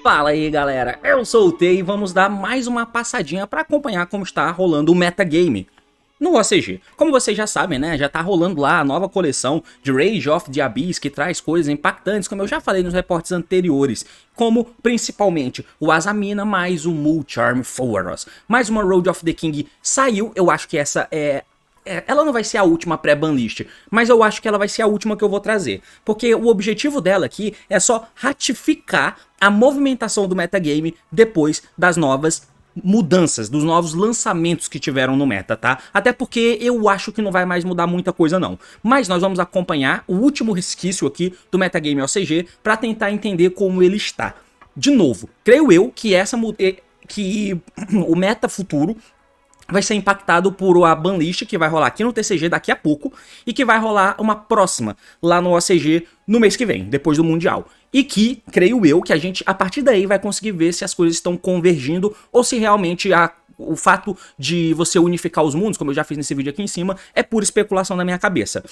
Fala aí galera, eu sou o T e vamos dar mais uma passadinha para acompanhar como está rolando o metagame no OCG. Como vocês já sabem, né, já tá rolando lá a nova coleção de Rage of the Abyss, que traz coisas impactantes, como eu já falei nos reportes anteriores, como principalmente o Azamina mais o Mulcharm Foros. Mais uma Road of the King saiu, eu acho que essa ela não vai ser a última pré-banlist, mas eu acho que ela vai ser a última que eu vou trazer. Porque o objetivo dela aqui é só ratificar a movimentação do metagame depois das novas mudanças, dos novos lançamentos que tiveram no meta, tá? Até porque eu acho que não vai mais mudar muita coisa não. Mas nós vamos acompanhar o último resquício aqui do metagame OCG para tentar entender como ele está. De novo, creio eu que o meta futuro vai ser impactado por a banlist que vai rolar aqui no TCG daqui a pouco e que vai rolar uma próxima lá no OCG no mês que vem, depois do Mundial. E que, creio eu, que a gente a partir daí vai conseguir ver se as coisas estão convergindo ou se realmente o fato de você unificar os mundos, como eu já fiz nesse vídeo aqui em cima, é pura especulação na minha cabeça.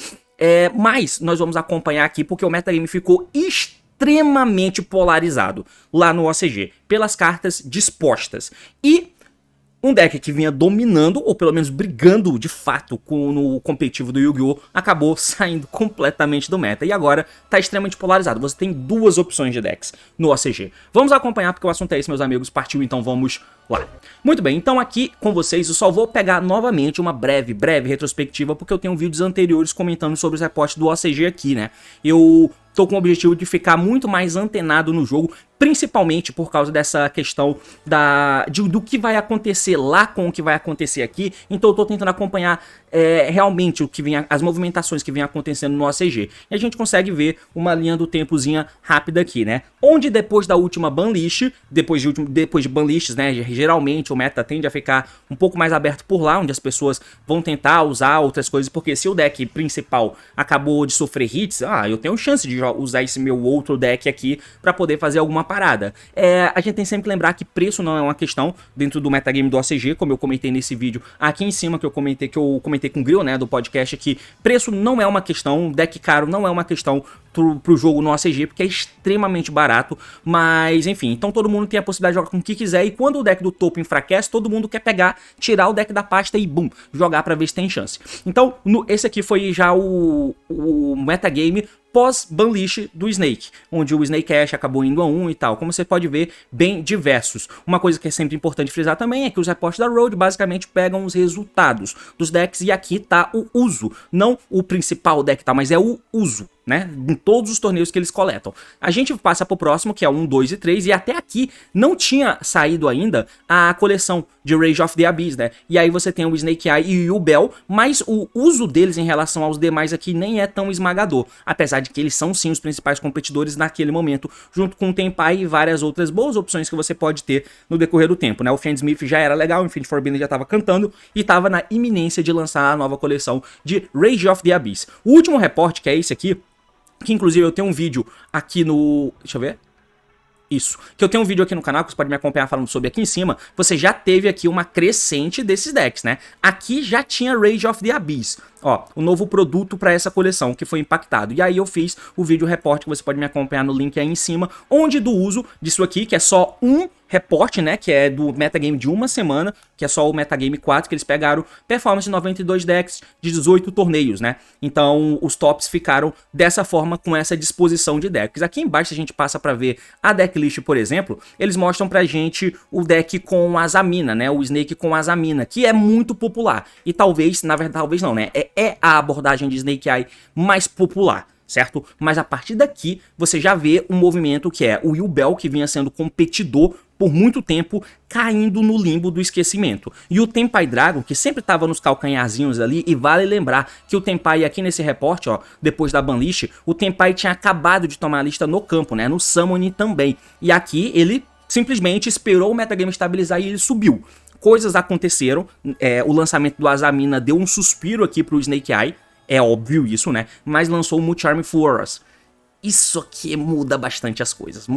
Mas nós vamos acompanhar aqui porque o metagame ficou extremamente polarizado lá no OCG, pelas cartas dispostas. E um deck que vinha dominando, ou pelo menos brigando de fato no competitivo do Yu-Gi-Oh! Acabou saindo completamente do meta. E agora tá extremamente polarizado. Você tem duas opções de decks no OCG. Vamos acompanhar porque o assunto é esse, meus amigos. Partiu, então vamos lá. Muito bem, então aqui com vocês eu só vou pegar novamente uma breve retrospectiva, porque eu tenho vídeos anteriores comentando sobre os reportes do OCG aqui, né? Eu tô com o objetivo de ficar muito mais antenado no jogo, principalmente por causa dessa questão do que vai acontecer lá com o que vai acontecer aqui. Então eu tô tentando acompanhar realmente as movimentações que vem acontecendo no OCG. E a gente consegue ver uma linha do tempozinha rápida aqui, né? Onde depois da última banlist, depois de banlists, né? Geralmente o meta tende a ficar um pouco mais aberto por lá, onde as pessoas vão tentar usar outras coisas, porque se o deck principal acabou de sofrer hits, eu tenho chance de usar esse meu outro deck aqui para poder fazer alguma parada. A gente tem sempre que lembrar que preço não é uma questão dentro do metagame do OCG, como eu comentei nesse vídeo aqui em cima, que eu comentei com o Grill, né, do podcast aqui. Preço não é uma questão, deck caro não é uma questão pro jogo no OCG, porque é extremamente barato, mas enfim, então todo mundo tem a possibilidade de jogar com o que quiser, e quando o deck do topo enfraquece, todo mundo quer tirar o deck da pasta e bum, jogar pra ver se tem chance. Então, esse aqui foi já o metagame pós-banlist do Snake, onde o Snake Ash acabou indo a 1 e tal. Como você pode ver, bem diversos. Uma coisa que é sempre importante frisar também é que os reportes da Road basicamente pegam os resultados dos decks, e aqui tá o uso, não o principal deck, tá, mas é o uso, né, em todos os torneios que eles coletam. A gente passa pro próximo, que é o 1, 2 e 3, e até aqui não tinha saído ainda a coleção de Rage of the Abyss, né, e aí você tem o Snake Eye e o Bell, mas o uso deles em relação aos demais aqui nem é tão esmagador, apesar de que eles são sim os principais competidores naquele momento, junto com o Tenpai e várias outras boas opções que você pode ter no decorrer do tempo, né. O Fiend Smith já era legal, o Infinite Forbidden já tava cantando, e tava na iminência de lançar a nova coleção de Rage of the Abyss. O último reporte, que é esse aqui, que inclusive eu tenho um vídeo aqui no... deixa eu ver... Isso, que eu tenho um vídeo aqui no canal que você pode me acompanhar falando sobre aqui em cima. Você já teve aqui uma crescente desses decks, né? Aqui já tinha Rage of the Abyss, ó, o novo produto para essa coleção que foi impactado. E aí eu fiz o vídeo report, que você pode me acompanhar no link aí em cima, onde do uso disso aqui, que é só um reporte, né, que é do metagame de uma semana, que é só o metagame 4, que eles pegaram performance de 92 decks de 18 torneios, né? Então os tops ficaram dessa forma, com essa disposição de decks. Aqui embaixo a gente passa para ver a decklist, por exemplo, eles mostram pra gente o deck com Azamina, né, o Snake com Azamina, que é muito popular, e talvez, na verdade, talvez não, né, é a abordagem de Snake Eye mais popular, certo? Mas a partir daqui você já vê um movimento que é o Yubel, que vinha sendo competidor por muito tempo, caindo no limbo do esquecimento. E o Tenpai Dragon, que sempre estava nos calcanharzinhos ali, e vale lembrar que o Tenpai aqui nesse reporte, ó, depois da banlist, o Tenpai tinha acabado de tomar a lista no campo, né, no Summoning também. E aqui ele simplesmente esperou o metagame estabilizar e ele subiu. Coisas aconteceram, o lançamento do Azamina deu um suspiro aqui pro Snake Eye, é óbvio isso, né, mas lançou o Mulcharm Foros. isso aqui muda bastante as coisas,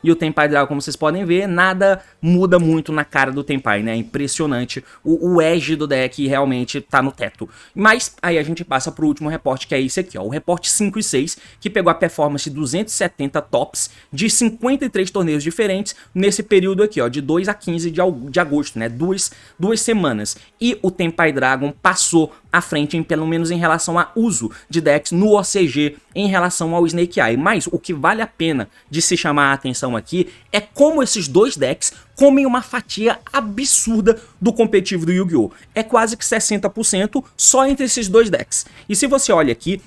e o Tenpai Dragon, como vocês podem ver, nada muda muito na cara do Tenpai, né, impressionante, o edge do deck realmente tá no teto. Mas aí a gente passa pro último reporte, que é esse aqui, ó, o reporte 5 e 6, que pegou a performance de 270 tops de 53 torneios diferentes nesse período aqui, ó, de 2 a 15 de agosto, né, duas semanas, e o Tenpai Dragon passou à frente, pelo menos em relação a uso de decks no OCG em relação ao Snake Eye. Mas o que vale a pena de se chamar a atenção aqui é como esses dois decks comem uma fatia absurda do competitivo do Yu-Gi-Oh! É quase que 60% só entre esses dois decks. E se você olha aqui,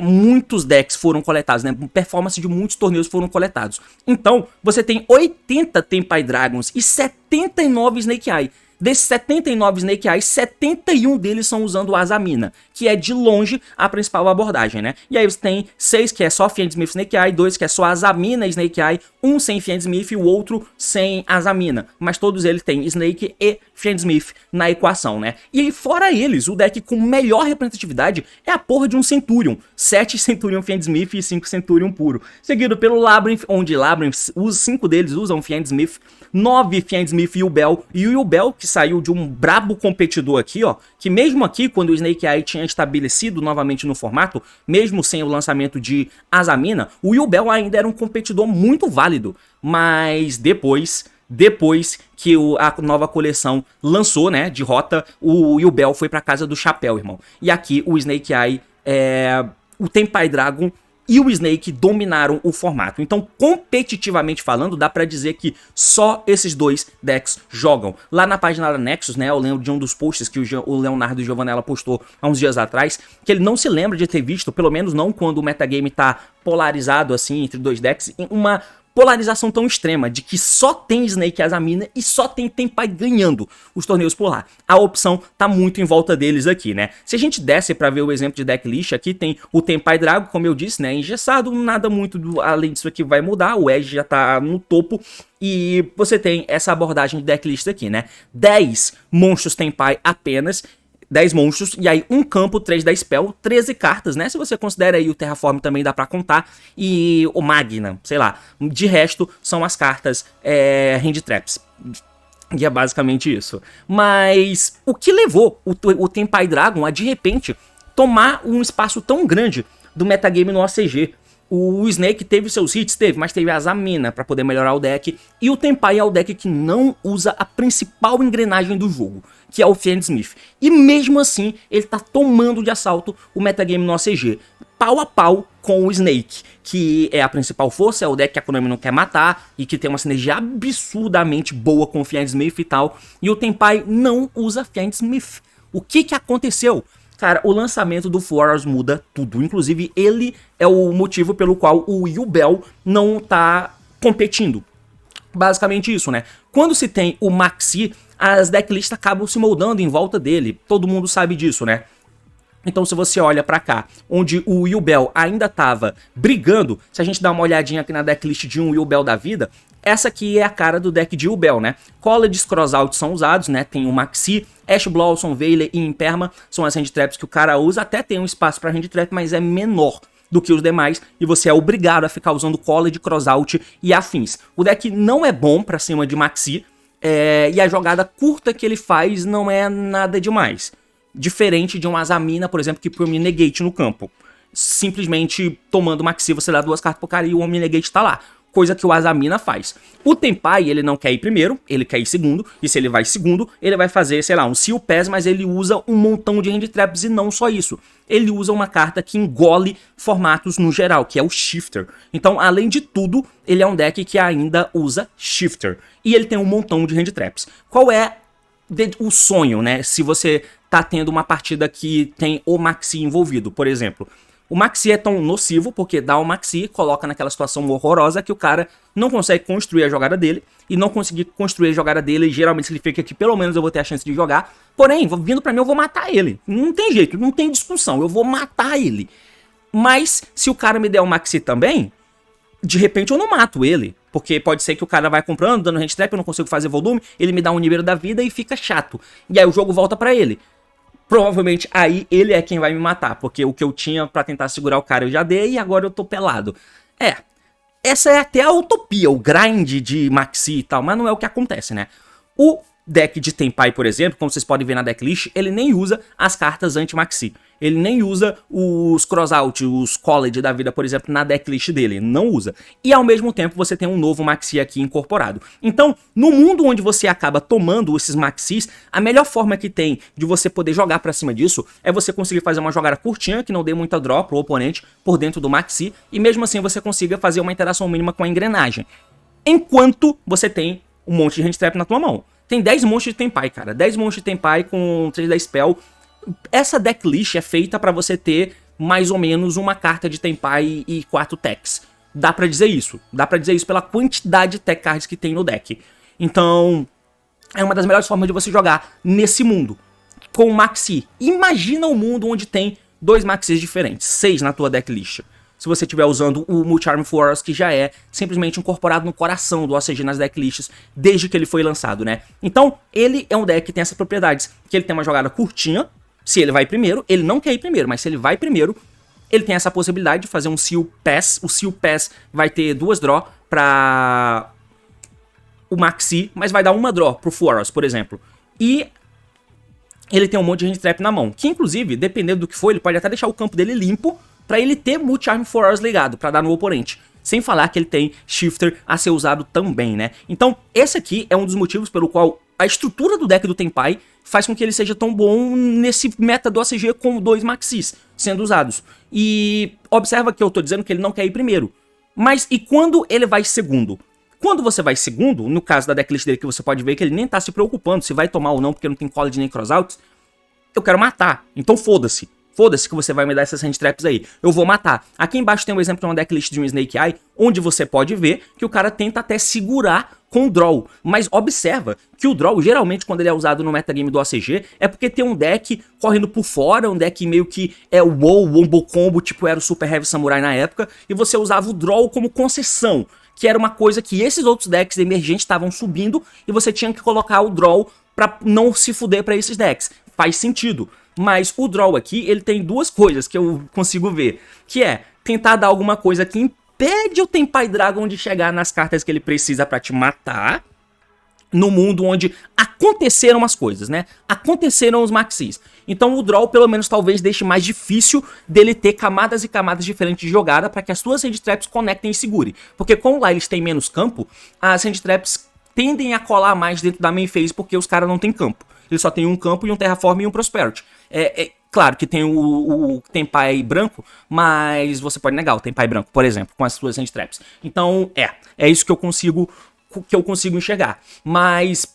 muitos decks foram coletados, né? Performance de muitos torneios foram coletados. Então, você tem 80 Tenpai Dragons e 79 Snake Eye. Desses 79 Snake Eyes, 71 deles são usando o Azamina, que é de longe a principal abordagem, né? E aí você tem 6 que é só Fiend Smith Snake Eye, 2 que é só Azamina Snake Eye, um sem Fiend Smith e o outro sem Azamina. Mas todos eles têm Snake e Fiend Smith na equação, né? E aí, fora eles, o deck com melhor representatividade é a porra de um Centurion. 7 Centurion Fiend Smith e 5 Centurion puro. Seguido pelo Labyrinth, onde Labyrinth, os 5 deles usam Fiend Smith, 9 Fiend Smith e o Bell. E o Bell, que saiu de um brabo competidor aqui, ó, que mesmo aqui, quando o Snake Eye tinha estabelecido novamente no formato, mesmo sem o lançamento de Azamina, o Yubel ainda era um competidor muito válido, mas depois que a nova coleção lançou, né, de rota, o Yubel foi pra casa do chapéu, irmão. E aqui o Snake Eye, o Tenpai Dragon e o Snake dominaram o formato. Então, competitivamente falando, dá pra dizer que só esses dois decks jogam. Lá na página da Nexus, né, eu lembro de um dos posts que o Leonardo Giovanella postou há uns dias atrás, que ele não se lembra de ter visto, pelo menos não quando o metagame tá polarizado assim entre dois decks, uma polarização tão extrema de que só tem Snake e Azamina e só tem Tenpai ganhando os torneios por lá. A opção tá muito em volta deles aqui, né? Se a gente desce pra ver o exemplo de decklist, aqui tem o Tenpai Dragon, como eu disse, né? Engessado, nada muito além disso aqui vai mudar, o Edge já tá no topo. E você tem essa abordagem de decklist aqui, né? 10 monstros Tenpai apenas, 10 monstros, e aí um campo, 3 da spell, 13 cartas, né? Se você considera aí o Terraform também dá pra contar, e o Magna, sei lá. De resto, são as cartas Hand Traps. E é basicamente isso. Mas o que levou o Tenpai Dragon a, de repente, tomar um espaço tão grande do metagame no OCG? O Snake teve seus hits, mas teve a Azamina pra poder melhorar o deck. E o Tenpai é o deck que não usa a principal engrenagem do jogo, que é o Fiend Smith. E mesmo assim, ele tá tomando de assalto o metagame no OCG. Pau a pau com o Snake, que é a principal força, é o deck que a Konami não quer matar e que tem uma sinergia absurdamente boa com o Fiend Smith e tal. E o Tenpai não usa Fiend Smith. O que aconteceu? Cara, o lançamento do Warriors muda tudo. Inclusive, ele é o motivo pelo qual o Yubel não tá competindo. Basicamente isso, né? Quando se tem o Maxi, as decklists acabam se moldando em volta dele. Todo mundo sabe disso, né? Então, se você olha pra cá, onde o Yubel ainda tava brigando, se a gente dá uma olhadinha aqui na decklist de um Yubel da vida, essa aqui é a cara do deck de Yubel, né? Colleges Crossout são usados, né? Tem o Maxi, Ash Blossom, Veiley e Imperma são as hand traps que o cara usa. Até tem um espaço pra hand trap, mas é menor do que os demais, e você é obrigado a ficar usando College, Crossout e afins. O deck não é bom pra cima de Maxi, e a jogada curta que ele faz não é nada demais. Diferente de um Azamina, por exemplo, que põe o Negate no campo. Simplesmente tomando Maxi, você dá 2 cartas pro cara e o Negate tá lá. Coisa que o Azamina faz. O Tenpai, ele não quer ir primeiro, ele quer ir segundo. E se ele vai segundo, ele vai fazer, sei lá, um Seal Pass, mas ele usa um montão de Hand Traps e não só isso. Ele usa uma carta que engole formatos no geral, que é o Shifter. Então, além de tudo, ele é um deck que ainda usa Shifter. E ele tem um montão de Hand Traps. Qual é o sonho, né? Se você tá tendo uma partida que tem o Maxi envolvido, por exemplo. O Maxi é tão nocivo porque dá o Maxi, coloca naquela situação horrorosa que o cara não consegue construir a jogada dele. E não conseguir construir a jogada dele geralmente significa que pelo menos eu vou ter a chance de jogar. Porém, vindo pra mim eu vou matar ele. Não tem jeito, não tem discussão, eu vou matar ele. Mas se o cara me der o Maxi também, de repente eu não mato ele. Porque pode ser que o cara vai comprando, dando hand trap, eu não consigo fazer volume, ele me dá um nível da vida e fica chato. E aí o jogo volta pra ele. provavelmente aí ele é quem vai me matar, porque o que eu tinha pra tentar segurar o cara eu já dei e agora eu tô pelado. Essa é até a utopia, o grind de Maxi e tal, mas não é o que acontece, né? O deck de Tenpai, por exemplo, como vocês podem ver na decklist, ele nem usa as cartas anti-Maxi. Ele nem usa os crossout, os college da vida, por exemplo, na decklist dele. Não usa. E ao mesmo tempo você tem um novo Maxi aqui incorporado. Então, no mundo onde você acaba tomando esses Maxis, a melhor forma que tem de você poder jogar pra cima disso é você conseguir fazer uma jogada curtinha, que não dê muita draw pro oponente por dentro do Maxi, e mesmo assim você consiga fazer uma interação mínima com a engrenagem. Enquanto você tem um monte de handtrap na tua mão. Tem 10 monstros de Tenpai, cara. 10 monstros de Tenpai com 3 da spell. Essa decklist é feita pra você ter mais ou menos uma carta de Tenpai e 4 techs. Dá pra dizer isso. Dá pra dizer isso pela quantidade de tech cards que tem no deck. Então, é uma das melhores formas de você jogar nesse mundo. Com o Maxi. Imagina um mundo onde tem 2 Maxis diferentes. 6 na tua decklist. Se você estiver usando o Multi-Arm Force, que já é simplesmente incorporado no coração do OCG nas decklists, desde que ele foi lançado, né? Então, ele é um deck que tem essas propriedades, que ele tem uma jogada curtinha, se ele vai primeiro, ele não quer ir primeiro, mas se ele vai primeiro, ele tem essa possibilidade de fazer um Seal Pass. O Seal Pass vai ter 2 draw pra o Maxi, mas vai dar uma draw pro Force, por exemplo. E ele tem um monte de handtrap na mão, que inclusive, dependendo do que for, ele pode até deixar o campo dele limpo, pra ele ter Multi-Arm Force ligado, pra dar no oponente. Sem falar que ele tem Shifter a ser usado também, né? Então, esse aqui é um dos motivos pelo qual a estrutura do deck do Tenpai faz com que ele seja tão bom nesse meta do ACG com 2 Maxis sendo usados. E observa que eu tô dizendo que ele não quer ir primeiro. Mas e quando ele vai segundo? Quando você vai segundo, no caso da decklist dele que você pode ver que ele nem tá se preocupando se vai tomar ou não, porque não tem college nem crossout, eu quero matar, então foda-se. Foda-se que você vai me dar essas handtraps aí. Eu vou matar. Aqui embaixo tem um exemplo de uma decklist de um Snake Eye, onde você pode ver que o cara tenta até segurar com o draw. Mas observa que o draw, geralmente, quando ele é usado no metagame do ACG, é porque tem um deck correndo por fora, um deck meio que é o WoW, Wombo Combo, tipo era o Super Heavy Samurai na época, e você usava o draw como concessão, que era uma coisa que esses outros decks emergentes estavam subindo, e você tinha que colocar o draw pra não se fuder pra esses decks. Faz sentido. Mas o draw aqui, ele tem 2 coisas que eu consigo ver. Que é tentar dar alguma coisa que impede o Tenpai Dragon de chegar nas cartas que ele precisa pra te matar. No mundo onde aconteceram as coisas, né? Aconteceram os Maxis. Então o draw pelo menos talvez deixe mais difícil dele ter camadas e camadas diferentes de jogada pra que as suas handtraps conectem e segurem. Porque como lá eles têm menos campo, as handtraps tendem a colar mais dentro da main phase porque os caras não têm campo. Ele só tem um campo e um Terraform e um Prosperity. Claro que tem o Tenpai branco, mas você pode negar o Tenpai branco, por exemplo, com as suas handtraps. Então, é isso que eu consigo enxergar. Mas,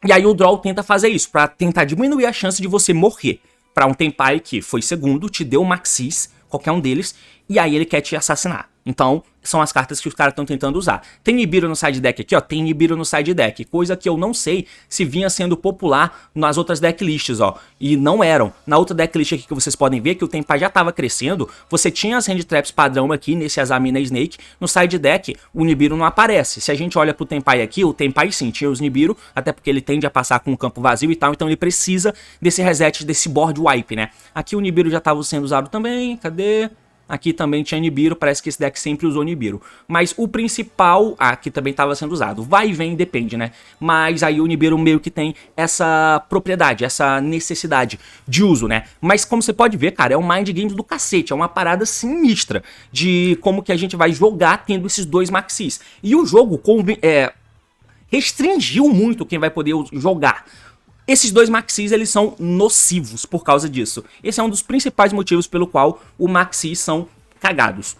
e aí o draw tenta fazer isso, pra tentar diminuir a chance de você morrer. Pra um Tenpai que foi segundo, te deu Maxis, qualquer um deles, e aí ele quer te assassinar. Então, são as cartas que os caras estão tentando usar. Tem Nibiru no side deck aqui, ó. Tem Nibiru no side deck. Coisa que eu não sei se vinha sendo popular nas outras decklists, ó. E não eram. Na outra decklist aqui que vocês podem ver que o Tenpai já tava crescendo, você tinha as handtraps padrão aqui, nesse Azamina Snake. No side deck, o Nibiru não aparece. Se a gente olha pro Tenpai aqui, o Tenpai sim tinha os Nibiru, até porque ele tende a passar com um campo vazio e tal, então ele precisa desse reset, desse board wipe, né? Aqui o Nibiru já tava sendo usado também, cadê? Aqui também tinha Nibiru, parece que esse deck sempre usou Nibiru. Mas o principal, aqui também estava sendo usado. Vai e vem, depende, né? Mas aí o Nibiru meio que tem essa propriedade, essa necessidade de uso, né? Mas como você pode ver, cara, é um mind game do cacete. É uma parada sinistra de como que a gente vai jogar tendo esses 2 Maxis. E o jogo restringiu muito quem vai poder jogar. Esses 2 Maxis, eles são nocivos por causa disso. Esse é um dos principais motivos pelo qual os Maxis são cagados.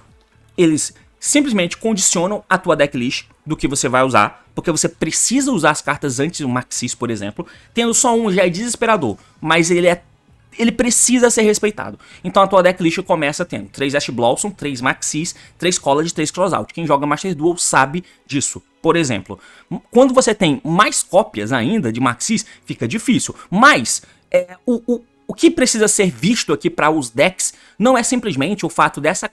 Eles simplesmente condicionam a tua decklist do que você vai usar, porque você precisa usar as cartas antes do Maxis, por exemplo. Tendo só um já é desesperador, mas ele precisa ser respeitado. Então a tua decklist começa tendo 3 Ash Blossom, 3 Maxis, 3 College, 3 Crossout. Quem joga Master Duel sabe disso. Por exemplo, quando você tem mais cópias ainda de Maxis, fica difícil. Mas o que precisa ser visto aqui para os decks não é simplesmente o fato dessa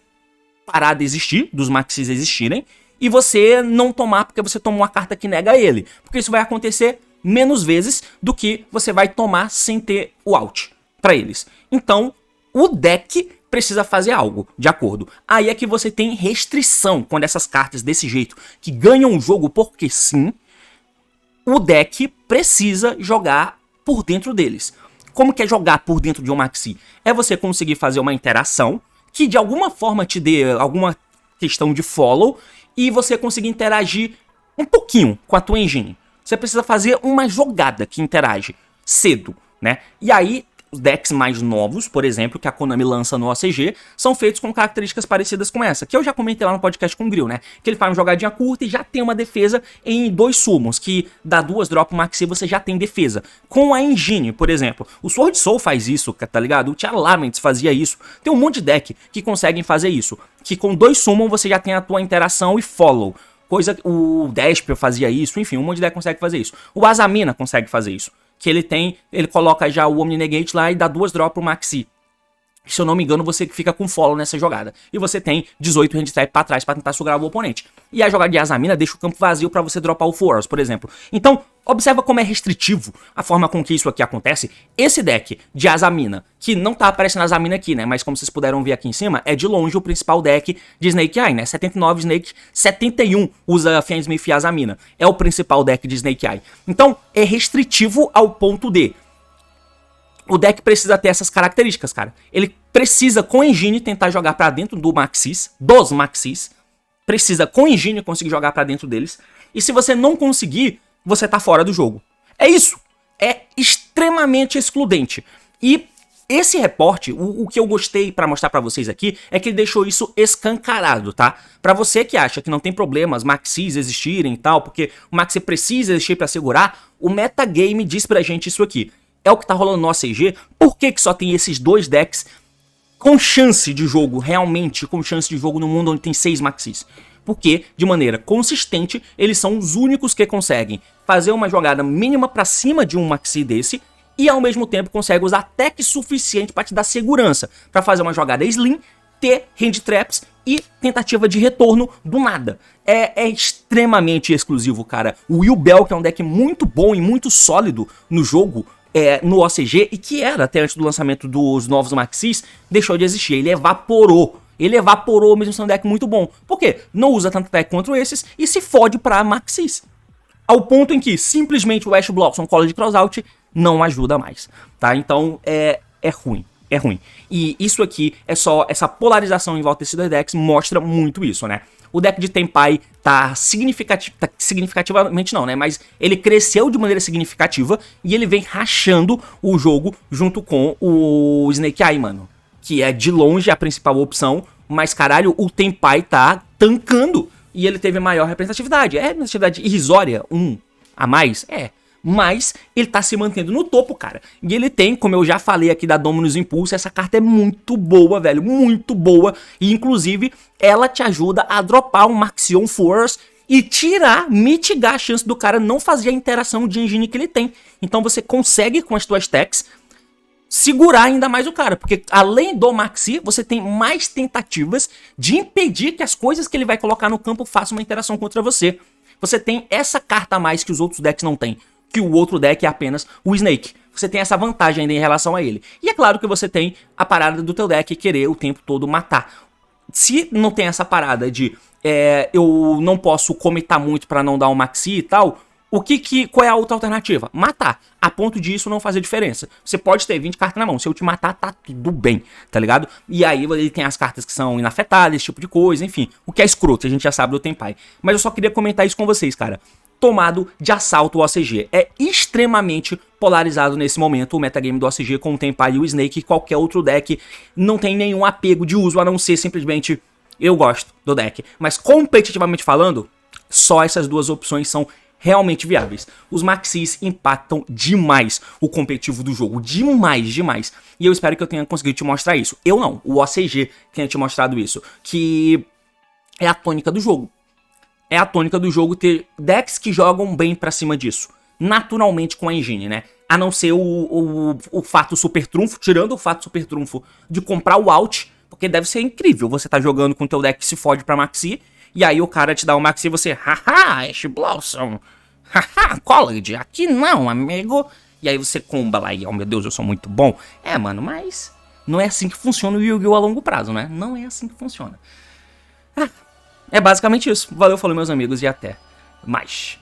parada existir, dos Maxis existirem, e você não tomar porque você tomou uma carta que nega ele. Porque isso vai acontecer menos vezes do que você vai tomar sem ter o out. pra eles. Então, o deck precisa fazer algo, de acordo. Aí é que você tem restrição quando essas cartas desse jeito, que ganham o jogo porque sim, o deck precisa jogar por dentro deles. Como que é jogar por dentro de um Maxi? É você conseguir fazer uma interação que de alguma forma te dê alguma questão de follow e você conseguir interagir um pouquinho com a tua engine. Você precisa fazer uma jogada que interage cedo, né? E aí, os decks mais novos, por exemplo, que a Konami lança no OCG, são feitos com características parecidas com essa, que eu já comentei lá no podcast com o Grill, né? Que ele faz uma jogadinha curta e já tem uma defesa em 2 summons, que dá 2 drop maxi você já tem defesa. Com a engine, por exemplo, o Sword Soul faz isso, tá ligado? O Tia Laments fazia isso. Tem um monte de deck que conseguem fazer isso, que com 2 summon você já tem a tua interação e follow. Coisa, o Despia fazia isso, enfim, um monte de deck consegue fazer isso. O Azamina consegue fazer isso. Que ele coloca já o Omni Negate lá e dá 2 drops pro Maxi. Se eu não me engano, você fica com follow nessa jogada. E você tem 18 hand trap pra trás pra tentar sugar o oponente. E a jogada de Azamina deixa o campo vazio pra você dropar o Force, por exemplo. Então, observa como é restritivo a forma com que isso aqui acontece. Esse deck de Azamina, que não tá aparecendo Azamina aqui, né? Mas como vocês puderam ver aqui em cima, é de longe o principal deck de Snake Eye, né? 79 Snake, 71 usa Fiendsmith e Azamina. É o principal deck de Snake Eye. Então, é restritivo ao ponto de... O deck precisa ter essas características, cara. Ele precisa, com engine, tentar jogar pra dentro dos Maxis. Precisa, com engine, conseguir jogar pra dentro deles. E se você não conseguir, você tá fora do jogo. É isso. É extremamente excludente. E esse reporte, o que eu gostei pra mostrar pra vocês aqui, é que ele deixou isso escancarado, tá? Pra você que acha que não tem problemas Maxis existirem e tal, porque o Maxi precisa existir pra segurar, o metagame diz pra gente isso aqui. É o que tá rolando no OCG. Por que só tem esses 2 decks com chance de jogo, realmente com chance de jogo no mundo onde tem 6 Maxis? Porque, de maneira consistente, eles são os únicos que conseguem fazer uma jogada mínima pra cima de um Maxi desse e ao mesmo tempo consegue usar tech suficiente pra te dar segurança, pra fazer uma jogada slim, ter hand traps e tentativa de retorno do nada. É extremamente exclusivo, cara. O Will Bell, que é um deck muito bom e muito sólido no jogo, no OCG, e que era até antes do lançamento dos novos Maxis, deixou de existir. Ele evaporou. Ele evaporou mesmo sendo um deck muito bom. Por quê? Não usa tanto deck quanto esses e se fode pra Maxis. Ao ponto em que simplesmente o Ash Blossom College Crossout não ajuda mais, tá? Então é ruim. É ruim. E isso aqui é só... Essa polarização em volta desses 2 decks mostra muito isso, né? O deck de Tenpai tá significativamente não, né? Mas ele cresceu de maneira significativa e ele vem rachando o jogo junto com o Snake Eye, mano. Que é de longe a principal opção, mas caralho, o Tenpai tá tancando. E ele teve maior representatividade. É representatividade irrisória, 1 a mais? Mas ele tá se mantendo no topo, cara. E ele tem, como eu já falei aqui da Dominus Impulse, essa carta é muito boa, velho. Muito boa. E, inclusive, ela te ajuda a dropar um Maxion Force e mitigar a chance do cara não fazer a interação de engine que ele tem. Então você consegue, com as tuas techs, segurar ainda mais o cara. Porque, além do Maxi, você tem mais tentativas de impedir que as coisas que ele vai colocar no campo façam uma interação contra você. Você tem essa carta a mais que os outros decks não têm. Que o outro deck é apenas o Snake. Você tem essa vantagem ainda em relação a ele. E é claro que você tem a parada do teu deck querer o tempo todo matar. Se não tem essa parada de eu não posso comitar muito pra não dar um Maxi e tal, qual é a outra alternativa? Matar. A ponto de isso não fazer diferença. Você pode ter 20 cartas na mão. Se eu te matar, tá tudo bem, tá ligado? E aí ele tem as cartas que são inafetáveis, esse tipo de coisa, enfim. O que é escroto, a gente já sabe do Tenpai. Mas eu só queria comentar isso com vocês, cara. Tomado de assalto o OCG. É extremamente polarizado nesse momento o metagame do OCG com o Tenpai e o Snake. Qualquer outro deck não tem nenhum apego de uso, a não ser simplesmente eu gosto do deck. Mas competitivamente falando, só essas 2 opções são realmente viáveis. Os Maxis impactam demais o competitivo do jogo. Demais, demais. E eu espero que eu tenha conseguido te mostrar isso. Eu não, o OCG tenha te mostrado isso. Que é a tônica do jogo. É a tônica do jogo ter decks que jogam bem pra cima disso. Naturalmente com a engine, né? A não ser o fato super trunfo, tirando o fato super trunfo de comprar o out, porque deve ser incrível você tá jogando com o teu deck que se fode pra Maxi, e aí o cara te dá o Maxi e você, haha, Ash Blossom, haha, College, aqui não, amigo. e aí você comba lá e, oh meu Deus, eu sou muito bom. É, mano, mas não é assim que funciona o Yu-Gi-Oh! A longo prazo, né? Não é assim que funciona. É basicamente isso. Valeu, falou meus amigos e até mais.